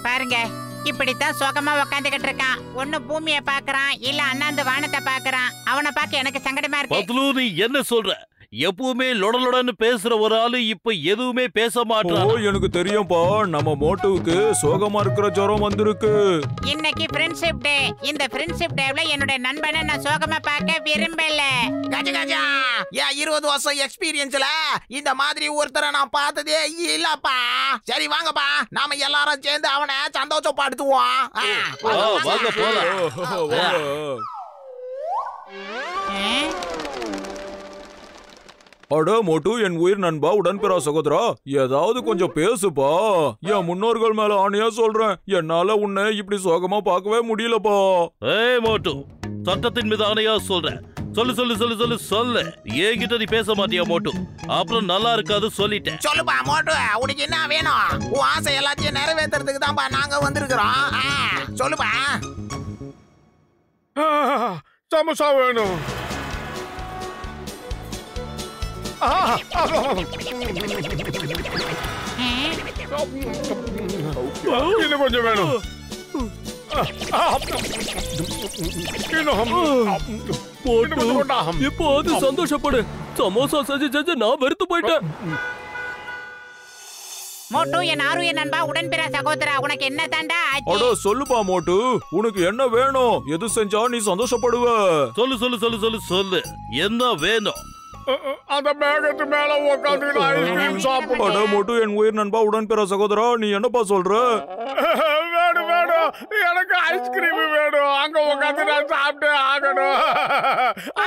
பாருங்க, இப்படித்தான் சோகமா உக்காந்துகிட்டு இருக்கான். ஒண்ணு பூமியை பாக்குறான், இல்ல அண்ணாந்து வானத்தை பாக்குறான். அவனை பார்க்க எனக்கு சங்கடமா இருக்கு. பத்லு, நீ என்ன சொல்ற? எப்பவுமே லொடலொடன்னு பேசுற ஒரு ஆளு இப்ப எதுவுமே பேச மாட்டான். எனக்கு தெரியும்பா, நம்ம மோட்டுவுக்கு சோகமா இருக்கிற ஜுரம் வந்திருக்கு. இன்னைக்கு ஃப்ரெண்ட்ஷிப் டே. இந்த ஃப்ரெண்ட்ஷிப் டேவ்ல என்னோட நண்பனை நான் சோகமா பார்க்க விரும்பல. கஜ கஜா, ஏன் 20 வருஷம் எக்ஸ்பீரியன்ஸ்ல இந்த மாதிரி ஒருத்தரை நான் பார்த்ததே இல்லப்பா. சரி வாங்கப்பா, நாம எல்லாரும் சேர்ந்து அவனை சந்தோஷப்படுத்துவோம். வாங்க போலாம். அட மோட்டு, என் உயிர் நண்பா, உடன்பிறா சகோதரா, ஏதாவது கொஞ்சம் பேசுப்பா. என் முன்னோர்கள் மேல ஆணையா சொல்றேன், என்னால உன்னை இப்படி சோகமா பார்க்கவே முடியலப்பா. ஏய் மோட்டு, சட்டத்தின் மீது ஆணையா சொல்றேன். சொல்லு சொல்லு சொல்லு சொல்லு சொல்லு. என்கிட்ட நீ பேச மாட்டியா மோட்டு? அப்புறம் நல்லா இருக்காது, சொல்லிட்டேன். சொல்லுப்பா மோட்டு, உனக்கு என்ன வேணும்? உன் ஆசை எல்லாத்தையும் நிறைவேற்றுறதுக்கு தான்ப்பா நாங்க வந்திருக்கிறோம். சொல்லுப்பா. சமோசா வேணும். இன்னும் கொஞ்சம் வேணும். இப்போ அது சந்தோஷப்படு. சமோசா செஞ்சு செஞ்சு நான் வெறுத்து போயிட்டேன். மோட்டு, என் ஆருய நண்பா, உடன்பிறா சகோதரா, உனக்கு என்ன தாண்டா ஆச்சு? அட சொல்லுப்பா மோட்டு, உனக்கு என்ன வேணும்? எது செஞ்சா நீ சந்தோஷப்படுவ? சொல்லு சொல்லு சொல்லு சொல்லு சொல்லு. என்ன வேணும்? அந்த மேகத்து மேல உட்காந்து ஐஸ்கிரீம் சாப்பிடும். அட மோட்டு, என் உயிர் நண்பா, உடன்பிறா சகோதரா, நீ என்னப்பா சொல்ற? வேணும் வேணும், எனக்கு ஐஸ்கிரீம் வேணும். அங்க உட்காந்து நான் சாப்பிட்டே ஆகணும்.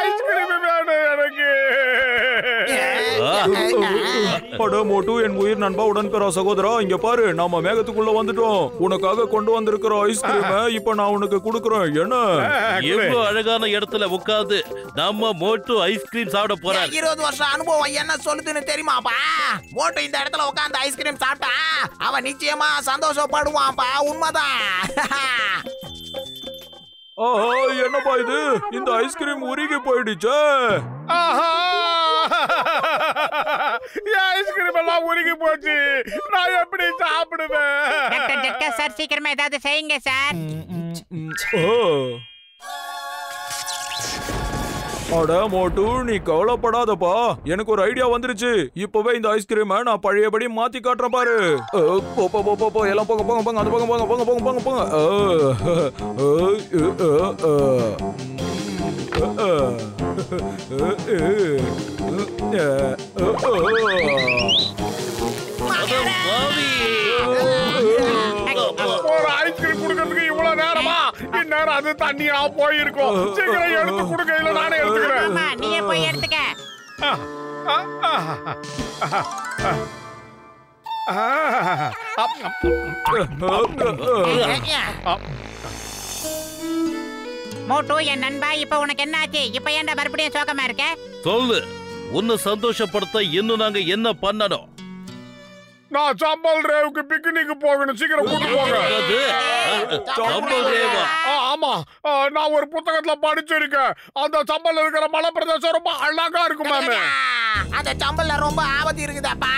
ஐஸ்கிரீம் வேணும் எனக்கு. அட மோட்டு, என் உயிர் நண்பா, உடன்பிறா சகோதரா, இங்க பாரு, நாம மேகத்துக்குள்ள வந்துட்டோம். உனக்காக கொண்டு வந்திருக்கிற ஐஸ்கிரீம் இப்ப நான் உனக்கு கொடுக்கறேன். என்ன எவ்வளவு அழகான இடத்துல உட்கார்ந்து நம்ம மோட்டு ஐஸ்கிரீம் சாப்பிட போறாரு. 20 வருஷம் அனுபவம் என்ன சொல்லுதுன்னு தெரியுமாப்பா? மோட்டு இந்த இடத்துல உட்காந்து ஐஸ்கிரீம் சாப்பிட்டா அவன் நிச்சயமா சந்தோஷப்படுவான்ப்பா. உண்மைதான். என்னப்பா இது? இந்த ஐஸ்கிரீம் உருகி போயிடுச்சு. ஐஸ்கிரீம் எல்லாம் உருகி போச்சு. நான் எப்படி சாப்பிடுவேன்? டாக்டர் சார், சீக்கிரமா ஏதாவது செய்யுங்க சார். அட மோட்டு, நீ கவலைப்படாதப்பா, எனக்கு ஒரு ஐடியா வந்துருச்சு. இப்பவே இந்த ஐஸ்கிரீமை நான் பழையபடி மாத்தி காட்டுறேன் பாரு. போ எல்லாம் போங்க போங்க போங்க, அந்த போங்க போங்க போங்க போங்க போங்க போங்க. ஒரு ஐஸ்கிரீம் குடுக்கிறதுக்கு இவ்வளவு நேரமா? இந்நேரம் அது தண்ணியா போயிருக்கும். சீக்கிரம் எடுத்து கொடுங்க, இல்ல நானே எடுத்துக்கிறேன். நீயே போய் எடுத்துக்க. மோட்டு, என் நண்பா, இப்ப உனக்கு என்ன ஆச்சு? இப்ப ஏன்டா மறுபடியும் சோகமா இருக்க? சொல்லு, உன்னை சந்தோஷப்படுத்த இன்னும் நாங்க என்ன பண்ணணும்? நான் சம்பல் ரேவுக்கு பிக்னிக் போகணும். சீக்கிரம் கூட்டு போங்க. ஆமா, நான் ஒரு புத்தகத்துல படிச்சிருக்கேன். அந்த சம்பல் இருக்கிற மலை பிரதேசம் ரொம்ப அழகா இருக்கும். அந்த சம்பல்ல ரொம்ப ஆபத்து இருக்குதாப்பா.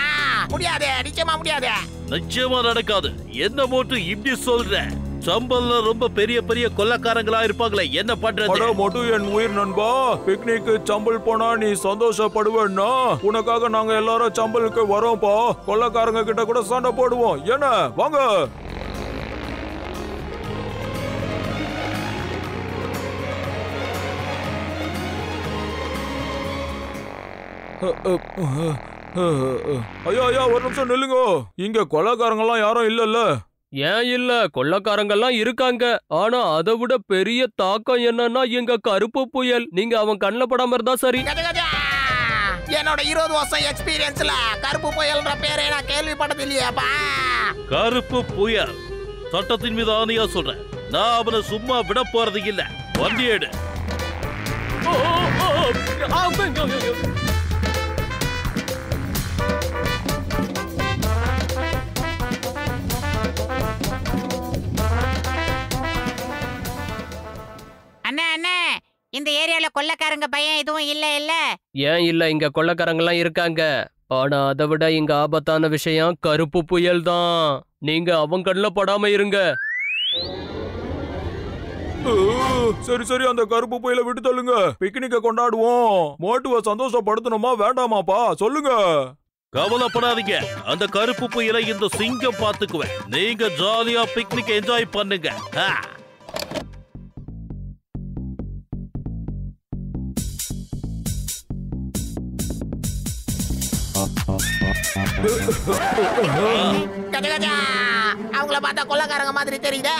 முடியாது, நிச்சயமா முடியாது. நிச்சயமா நடக்காது. என்ன மோட்டு இப்படி சொல்ற? சம்பல்ல ரொம்ப பெரிய பெரிய கொள்ளக்காரங்களா இருப்பாங்களே, என்ன பண்றது? மோட்டு, என் உயிர் நண்பா, பிக்னிக்கு சம்பல் போனா நீ சந்தோஷப்படுவேன்னா உனக்காக நாங்க எல்லாரும் சம்பலுக்கு வரோம்ப்பா. கொள்ளக்காரங்க கிட்ட கூட சண்டை போடுவோம். என்ன வாங்க. ஐயா ஐயா, ஒரு நிமிஷம் நில்லுங்க. இங்க கொள்ளக்காரங்க எல்லாம் யாரும் இல்லல்ல? ஏன் இல்ல, கொள்ளக்காரங்கெல்லாம் இருக்காங்க. ஆனா அதை விட பெரிய தாக்கம் என்னன்னா எங்க கருப்பு புயல். நீங்க அவன் கண்ணில் படாம இருந்தா சரி. என்னோட 20 வருஷம் எக்ஸ்பீரியன்ஸ்ல கருப்பு புயல்ன்ற பேரை நான் கேள்விப்பட்டது இல்லையாப்பா. கருப்பு புயல்? சட்டத்தின் மீது ஆணையா சொல்றேன், நான் அவனை சும்மா விட போறது இல்ல. வண்டி எடு. கொள்ளைக்காரங்க பயம் எதுவும் இல்ல? ஏன் இல்ல, இங்க கொள்ளைக்காரங்க எல்லாம் இருக்காங்க. ஆனா அதை விட இங்க ஆபத்தான விஷயம் கருப்பு புயல் தான். நீங்க அவங்க கண்ணுல படாம இருங்க. சரி சரி, அந்த கருப்பு புயல விட்டு தள்ளுங்க. பிக்னிக்க கொண்டாடுவோம். மோட்டுவ சந்தோஷப்படுத்தணுமா வேண்டாமாப்பா, சொல்லுங்க. கவலைப்படாதீங்க, அந்த கருப்பு புயலை இந்த சிங்கம் பாத்துக்குவேன். நீங்க ஜாலியா பிக்னிக் என்ஜாய் பண்ணுங்க. அவங்கள பார்த்தா கொள்ளைக்காரங்க மாதிரி தெரியுதே.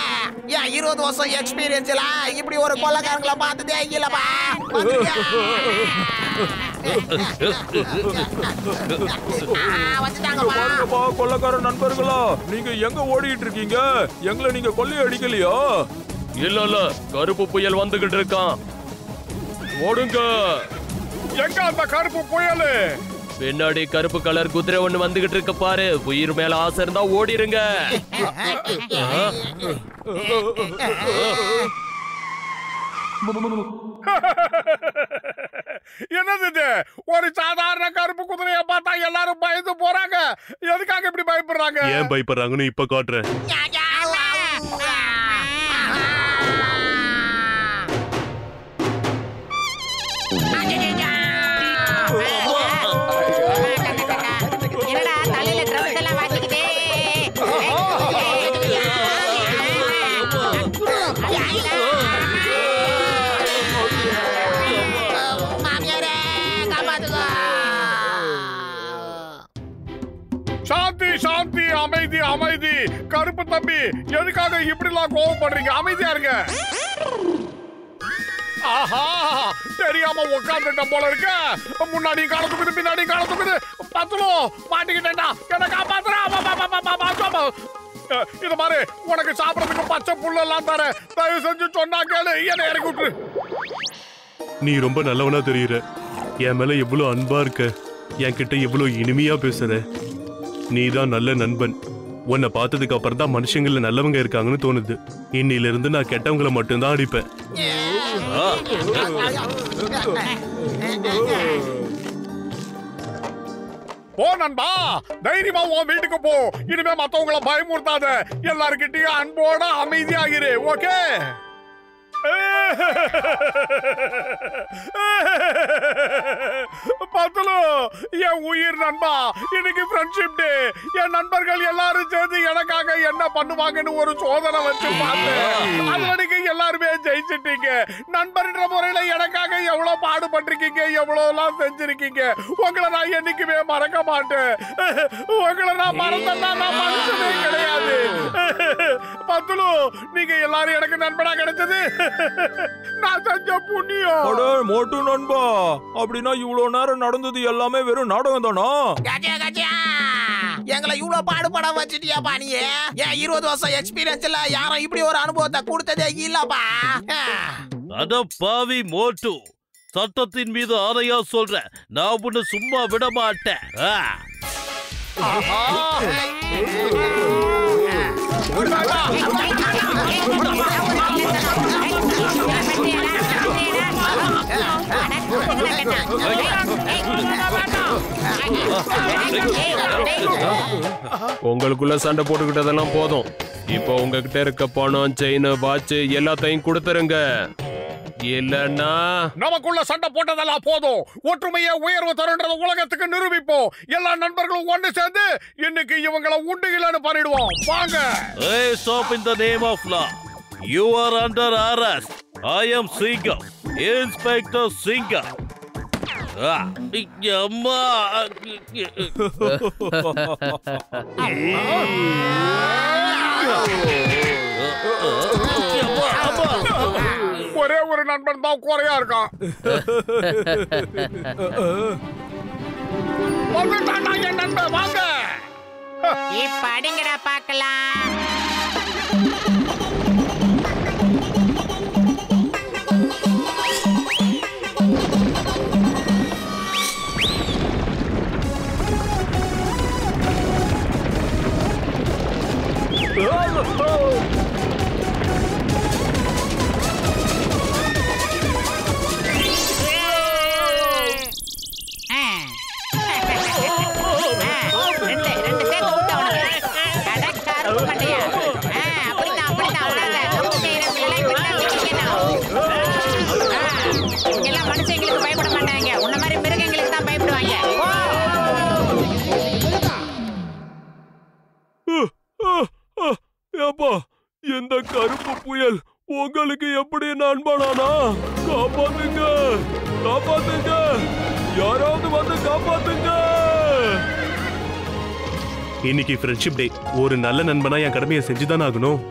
ஏன் 20 வருஷம் எக்ஸ்பீரியன்ஸ்ல இப்படி ஒரு கொள்ளைக்காரங்களை பார்த்ததே இல்லப்பா. பாருங்கப்பா கொள்ளைக்கார நண்பர்களா, நீங்க எங்க ஓடிட்டு இருக்கீங்க? எங்களை நீங்க கொள்ளை அடிக்கலையா? இல்ல, கருப்பு புயல் வந்துகிட்டு இருக்கான். ஓடுங்க. எங்க அந்த கருப்பு புயல்? பின்னாடி கருப்பு கலர் குதிரை ஒண்ணு வந்துகிட்டு இருக்க பாரு. உயிர் மேல ஆசை இருந்தா ஓடிருங்க. என்னது இது? ஒரு சாதாரண கருப்பு குதிரைய பார்த்தா எல்லாரும் பயந்து போறாங்க. எதுக்காக இப்படி பயப்படுறாங்க? ஏன் பயப்படுறாங்கன்னு இப்ப காட்டுறேன். என்னடா தலையில ட்ரம்ஸ் எல்லாம் வாசிக்குதே? சாந்தி சாந்தி, அமைதி அமைதி. கருப்பு தம்பி, எதுக்காக இப்படிலாம் கோவப்படுறீங்க? அமைதியா இருங்க. ஆஹா, தெரியாம உட்காந்துட்ட போல இருக்க. முன்னாடி கால தூக்குது, பின்னாடி கால தூக்குது. பத்துலோ மாட்டிக்கிட்டேன்டா, என்ன காப்பாத்துறா. இது மாதிரி உனக்கு சாப்பிடறதுக்கு பச்சை புல்லெல்லாம் தர. தயவு செஞ்சு சொன்னா கேளு, என்ன இறக்கி விட்டுரு. நீ ரொம்ப நல்லவனா தெரியுற. என் மேல எவ்வளவு அன்பா இருக்க, என்கிட்ட எவ்வளவு இனிமையா பேசுற. நீ தான் நல்ல நண்பன். உன்னை பார்த்ததுக்கு அப்புறம் தான் மனுஷங்கள நல்லவங்க இருக்காங்கன்னு தோணுது. இன்னில இருந்து நான் கெட்டவங்களை மட்டும்தான் அடிப்பேன். போ நண்பா, தைரியமா உன் வீட்டுக்கு போ. இனிமே மத்தவங்கள பயமுறுத்தாத. எல்லாருக்கிட்டையும் அன்போட அமைதியாகிரு. ஓகே? பத்துலு, என் உயிர் நண்பா, இன்னைக்கு ஃப்ரெண்ட்ஷிப் டே. என் நண்பர்கள் எல்லாரும் சேர்ந்து எனக்காக என்ன பண்ணுவாங்கன்னு ஒரு சோதனை வச்சு பார்த்தேன். அதுல நீங்க எல்லாருமே ஜெயிச்சிட்டீங்க. நண்பர்ன்ற முறையில எனக்காக எவ்வளவு பாடுபட்டிருக்கீங்க, எவ்வளவு எல்லாம் செஞ்சிருக்கீங்க. உங்களை நான் என்னைக்குமே மறக்க மாட்டேன். உங்களை நான் மறந்தா நான் மனுஷனே கிடையாது. பத்துலு, நீங்க எல்லாரும் எனக்கு நண்பனா கிடைச்சது நான் செஞ்ச புண்ணியம். அட மோட்டு நண்பா, அப்படின்னா இவ்வளவு நேரம் நடந்தது எல்லாமே வெறும் நாடகம் தானா? எங்களை இவ்வளவு பாடுபட வச்சுட்டியாப்பா நீ. ஏன் 20 வருஷம் எக்ஸ்பீரியன்ஸ்ல யாரும் இப்படி ஒரு அனுபவத்தை கொடுத்ததே இல்லப்பா. அட பாவி மோட்டு, சட்டத்தின் மீது ஆணையா சொல்ற, நான் உன்னை சும்மா விட மாட்டேன். உங்களுக்குள்ள சண்டை போட்டுக்கிட்டதெல்லாம் போதும். இப்போ உங்ககிட்ட இருக்க பணம், செயின், வாட்ச் எல்லாத்தையும் கொடுத்துருங்க. இல்லன்னா நமக்குள்ள சண்டை போட்டதெல்லாம் போதும். ஒற்றுமையை உயர்வு தருன்றது உலகத்துக்கு நிரூபிப்போம். எல்லா நண்பர்களும் ஒன்று சேர்ந்து இன்னைக்கு இவங்களை உண்டுகிலன்னு பண்ணிடுவோம். வாங்க. Hey, stop in the name of law. You are under arrest. I am Singham, Inspector Singham. அம்மா. ஒரே ஒரு நண்பன் தான் குறையா இருக்கான். என் நண்பன் வாங்க. இப்ப அடிங்கடா பாக்கலாம். இந்த கருப்பு புயல் உங்களுக்கு எப்படி நண்பனானா? காப்பாத்துங்க, காப்பாத்துங்க, யாராவது வந்து காப்பாத்துங்க. இன்னைக்கு ஃப்ரெண்ட்ஷிப் டே. ஒரு நல்ல நண்பனா என் கடமையை செஞ்சுதானே ஆகணும்.